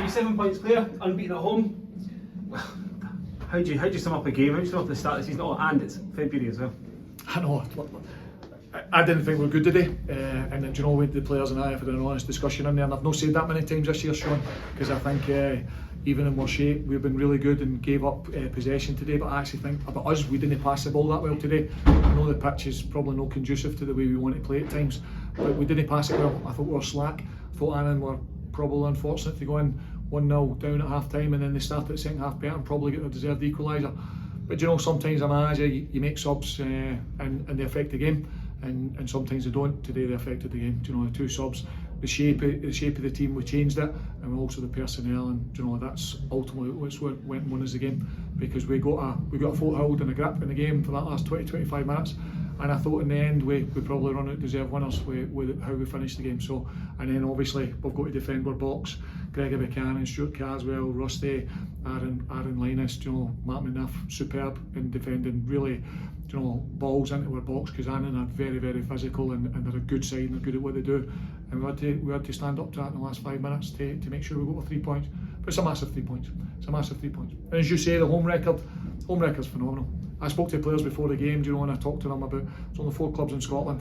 you're 7 points clear, unbeaten at home. How do you sum up a game? How do you sum up the start of the season? Oh, and it's February as well. I know. I didn't think we were good today, and then, you know, the players and I have had an honest discussion in there, and I've not said that many times this year, Sean, because I think even in worse shape we've been really good and gave up possession today. But I actually think about us, we didn't pass the ball that well today. I know the pitch is probably not conducive to the way we want to play at times, but we didn't pass it well. I thought we were slack. I thought Annan were probably unfortunate to go in 1-0 down at half time, and then they started the second half better and probably get their deserved equaliser. But you know, sometimes I'm a manager, you make subs and they affect the game, and sometimes they don't. Today they affected the game. You know, the two subs, the shape of the team, we changed it, and also the personnel, and you know, that's ultimately what's went and won us the game, because we got a foothold and a grip in the game for that last 20-25 minutes. And I thought in the end we probably run out deserved winners with how we finished the game. So, and then obviously we've got to defend our box. Gregor Buchanan, Stuart Caswell, Rusty, Aaron Linus, you know, Matt Manaff, superb in defending, really, you know, balls into our box, because Annan are very, very physical, and they're a good side and they're good at what they do. And we had to stand up to that in the last 5 minutes to make sure we got 3 points. But it's a massive 3 points. It's a massive 3 points. And as you say, the home record's phenomenal. I spoke to players before the game, you know, and I talked to them about there's only 4 clubs in Scotland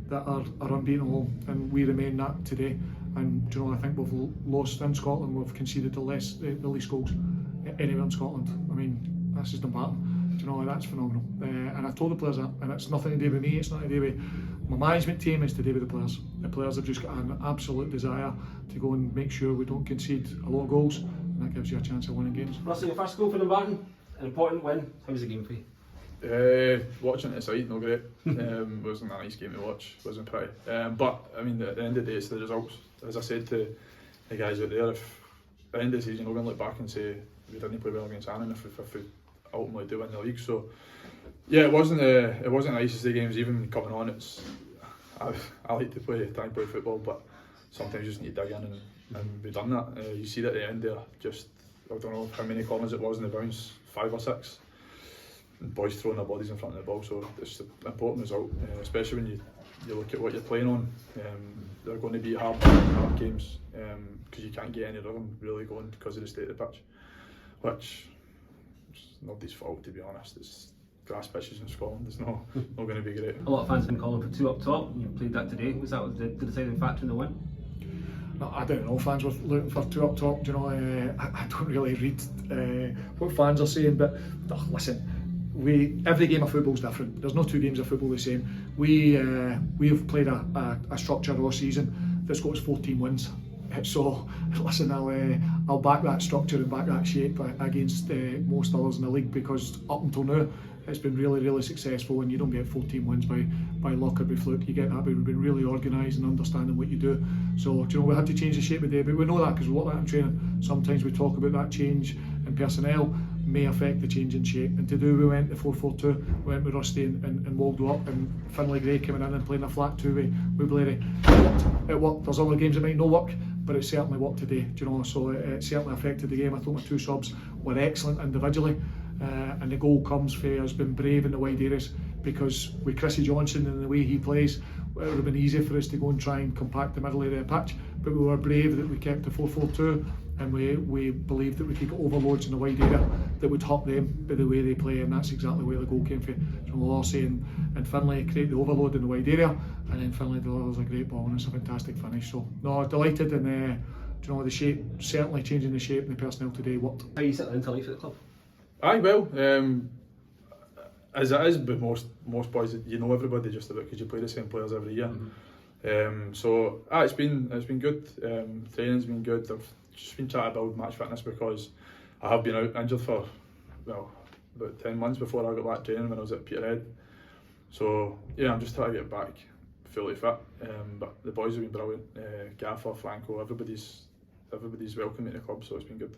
that are unbeaten at home, and we remain that today. And you know, I think we've lost in Scotland, we've conceded the least goals anywhere in Scotland. I mean, this is Dumbarton. You know, that's phenomenal. And I told the players that, and it's nothing to do with me, it's not to do with my management team, it's to do with the players. The players have just got an absolute desire to go and make sure we don't concede a lot of goals, and that gives you a chance of winning games. Russell, your first goal for Dumbarton, an important win. How was the game for you? Watching it aside, not great. Wasn't a nice game to watch, wasn't pretty. But I mean, at the end of the day, it's the results. As I said to the guys out there, if at the end of the season we're going to look back and say we didn't play well against Annan if we ultimately do win the league. So yeah, it wasn't the nicest of games. Even coming on, I like to try and play football, but sometimes you just need to dig in, and we've done that. You see that at the end there, just I don't know how many corners it was in the bounce, 5 or 6. Boys throwing their bodies in front of the ball, so it's an important result, especially when you look at what you're playing on. They're going to be hard games, because you can't get any of them really going because of the state of the pitch, which is nobody's fault, to be honest. It's grass pitches in Scotland, it's not going to be great. A lot of fans have been calling for 2 up top, and you played that today. Was that the deciding factor in the win? No, I don't know, fans were looking for 2 up top. You know, I don't really read what fans are saying, but listen, every game of football is different. There's no 2 games of football the same. We have played a structure all season that's got us 14 wins. So listen, I'll back that structure and back that shape against most others in the league, because up until now it's been really, really successful, and you don't get 14 wins by luck or by fluke. You get that by being really organised and understanding what you do. So you know, we had to change the shape of the day, but we know that because we work that in training. Sometimes we talk about that change in personnel may affect the change in shape, and to do, we went to 4-4-2, we went with Rusty and Waldo up, and Finlay Gray coming in and playing a flat 2 with Blairy. It worked. There's other games that might not work, but it certainly worked today, do you know, so it certainly affected the game. I thought my 2 subs were excellent individually, and the goal comes for us being brave in the wide areas, because with Chrissy Johnson and the way he plays, it would have been easy for us to go and try and compact the middle area of the pitch, but we were brave that we kept the 4-4-2, and we believed that we could get overloads in the wide area that would hurt them by the way they play, and that's exactly where the goal came from. So Lawsey and Finlay create the overload in the wide area, and then Finlay delivers a great ball, and it's a fantastic finish. So no, delighted, and you know, the shape, certainly changing the shape and the personnel today worked. How are you settling into life at the club? Aye, well, as it is, but most boys, you know everybody just about because you play the same players every year. So it's been good. Training's been good. I've just been trying to build match fitness, because I have been out injured for about 10 months before I got back training when I was at Peterhead. So yeah, I'm just trying to get back fully fit. But the boys have been brilliant. Gaffer, Franco, everybody's welcome at the club, so it's been good.